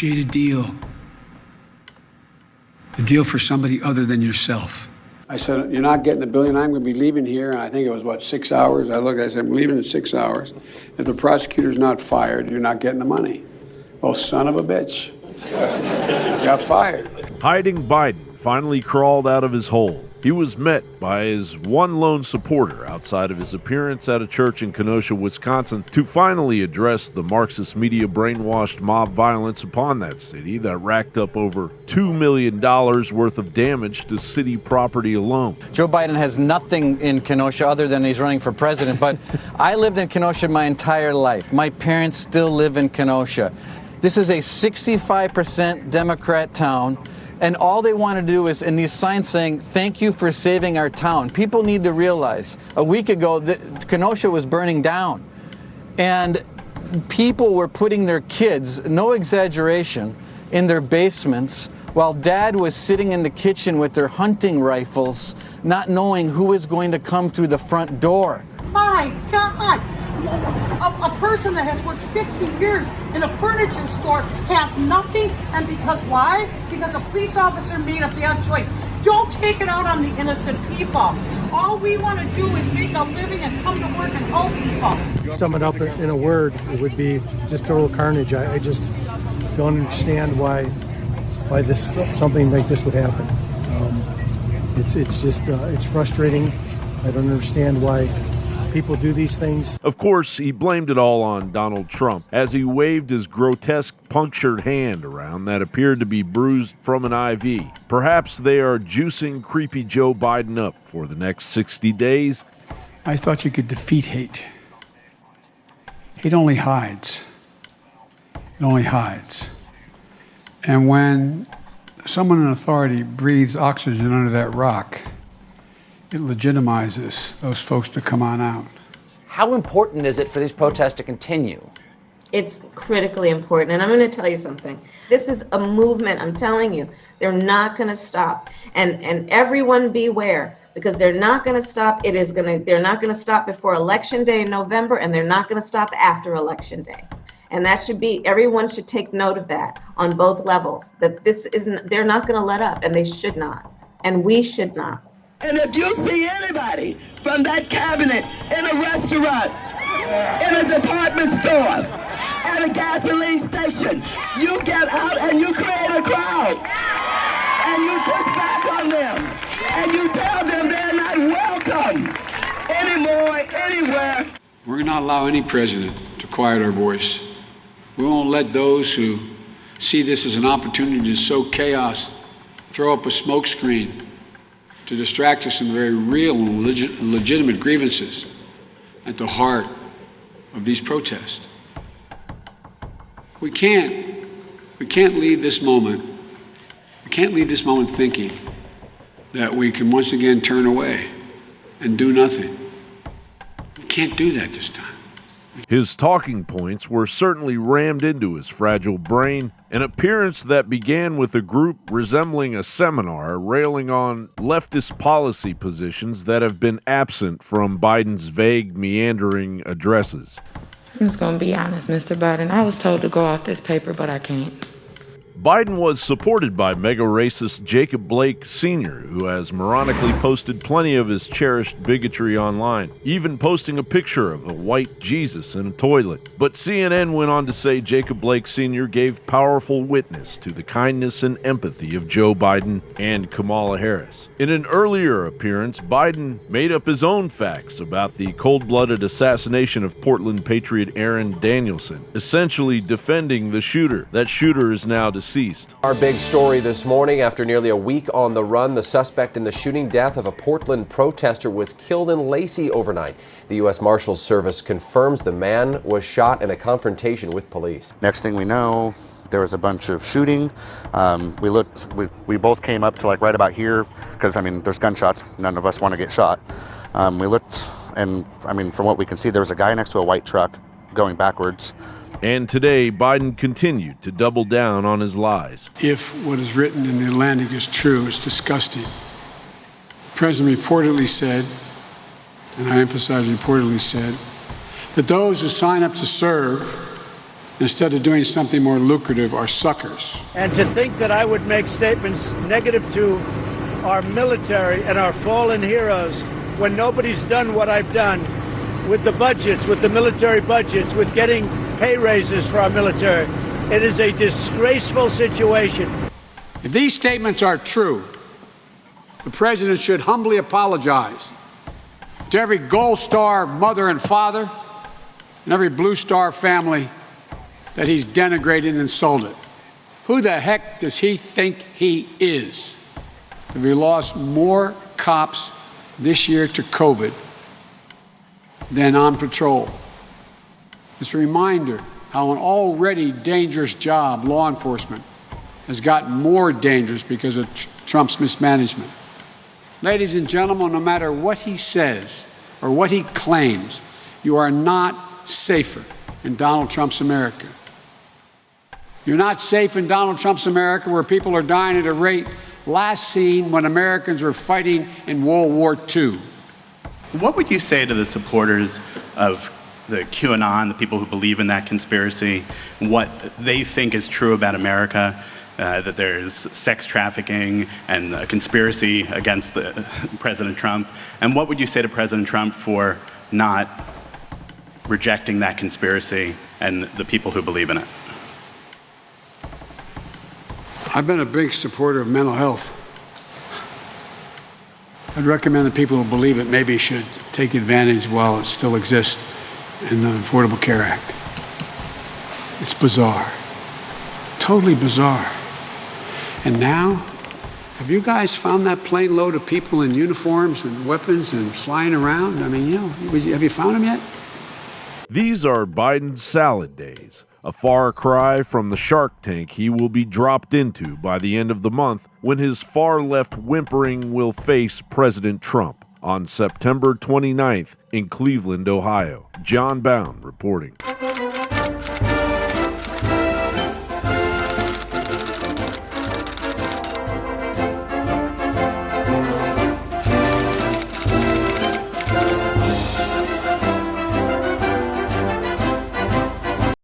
negotiate a deal. A deal for somebody other than yourself. I said, you're not getting the $1 billion. I'm going to be leaving here. And I think it was, 6 hours? I looked, I said, I'm leaving in 6 hours. If the prosecutor's not fired, you're not getting the money. Oh, son of a bitch. Got fired. Hiding Biden finally crawled out of his hole. He was met by his one lone supporter outside of his appearance at a church in Kenosha, Wisconsin, to finally address the Marxist media brainwashed mob violence upon that city that racked up over $2 million worth of damage to city property alone. Joe Biden has nothing in Kenosha other than he's running for president, but I lived in Kenosha my entire life. My parents still live in Kenosha. This is a 65% Democrat town. And all they want to do is, in these signs saying, thank you for saving our town. People need to realize, a week ago, Kenosha was burning down. And people were putting their kids, no exaggeration, in their basements, while Dad was sitting in the kitchen with their hunting rifles, not knowing who was going to come through the front door. My God! A person that has worked 50 years in a furniture store has nothing, and because why? Because a police officer made a bad choice. Don't take it out on the innocent people. All we want to do is make a living and come to work and help people. Sum it up in a word, it would be just total carnage. I just don't understand why this something like this would happen. It's frustrating. I don't understand why people do these things. Of course, he blamed it all on Donald Trump as he waved his grotesque punctured hand around that appeared to be bruised from an IV. Perhaps they are juicing creepy Joe Biden up for the next 60 days. I thought you could defeat hate. Hate only hides. It only hides. And when someone in authority breathes oxygen under that rock, it legitimizes those folks to come on out. How important is it for these protests to continue? It's critically important. And I'm going to tell you something. This is a movement. I'm telling you, they're not going to stop. And everyone beware, because they're not going to stop. They're not going to stop before Election Day in November, and they're not going to stop after Election Day. And that should be, everyone should take note of that on both levels, that they're not going to let up, and they should not. And we should not. And if you see anybody from that cabinet in a restaurant, in a department store, at a gasoline station, you get out and you create a crowd. And you push back on them. And you tell them they're not welcome anymore, anywhere. We're not allow any president to quiet our voice. We won't let those who see this as an opportunity to sow chaos throw up a smokescreen to distract us from the very real and legitimate grievances at the heart of these protests. We can't leave this moment. We can't leave this moment thinking that we can once again turn away and do nothing. We can't do that this time. His talking points were certainly rammed into his fragile brain, an appearance that began with a group resembling a seminar railing on leftist policy positions that have been absent from Biden's vague, meandering addresses. I'm just going to be honest, Mr. Biden. I was told to go off this paper, but I can't. Biden was supported by mega-racist Jacob Blake Sr., who has moronically posted plenty of his cherished bigotry online, even posting a picture of a white Jesus in a toilet. But CNN went on to say Jacob Blake Sr. gave powerful witness to the kindness and empathy of Joe Biden and Kamala Harris. In an earlier appearance, Biden made up his own facts about the cold-blooded assassination of Portland patriot Aaron Danielson, essentially defending the shooter. That shooter is now deceased. Our big story this morning: after nearly a week on the run, the suspect in the shooting death of a Portland protester was killed in Lacey overnight. The U.S. Marshals Service confirms the man was shot in a confrontation with police. Next thing we know, there was a bunch of shooting. We both came up to right about here because, there's gunshots. None of us want to get shot. We looked, and from what we can see, there was a guy next to a white truck going backwards. And today, Biden continued to double down on his lies. If what is written in the Atlantic is true, it's disgusting. The president reportedly said, and I emphasize reportedly said, that those who sign up to serve instead of doing something more lucrative, are suckers. And to think that I would make statements negative to our military and our fallen heroes when nobody's done what I've done with the budgets, with the military budgets, with getting pay raises for our military. It is a disgraceful situation. If these statements are true, the president should humbly apologize to every Gold Star mother and father and every Blue Star family that he's denigrated and insulted. Who the heck does he think he is? Have we lost more cops this year to COVID than on patrol? It's a reminder how an already dangerous job, law enforcement, has gotten more dangerous because of Trump's mismanagement. Ladies and gentlemen, no matter what he says or what he claims, you are not safer in Donald Trump's America. You're not safe in Donald Trump's America, where people are dying at a rate last seen when Americans were fighting in World War II. What would you say to the supporters of the QAnon, the people who believe in that conspiracy, what they think is true about America, that there's sex trafficking and a conspiracy against President Trump? And what would you say to President Trump for not rejecting that conspiracy and the people who believe in it? I've been a big supporter of mental health. I'd recommend that people who believe it maybe should take advantage while it still exists in the Affordable Care Act. It's bizarre, totally bizarre. And now, have you guys found that plane load of people in uniforms and weapons and flying around? I mean, have you found them yet? These are Biden's salad days, a far cry from the Shark Tank he will be dropped into by the end of the month, when his far-left whimpering will face President Trump on September 29th in Cleveland, Ohio. John Bowne reporting.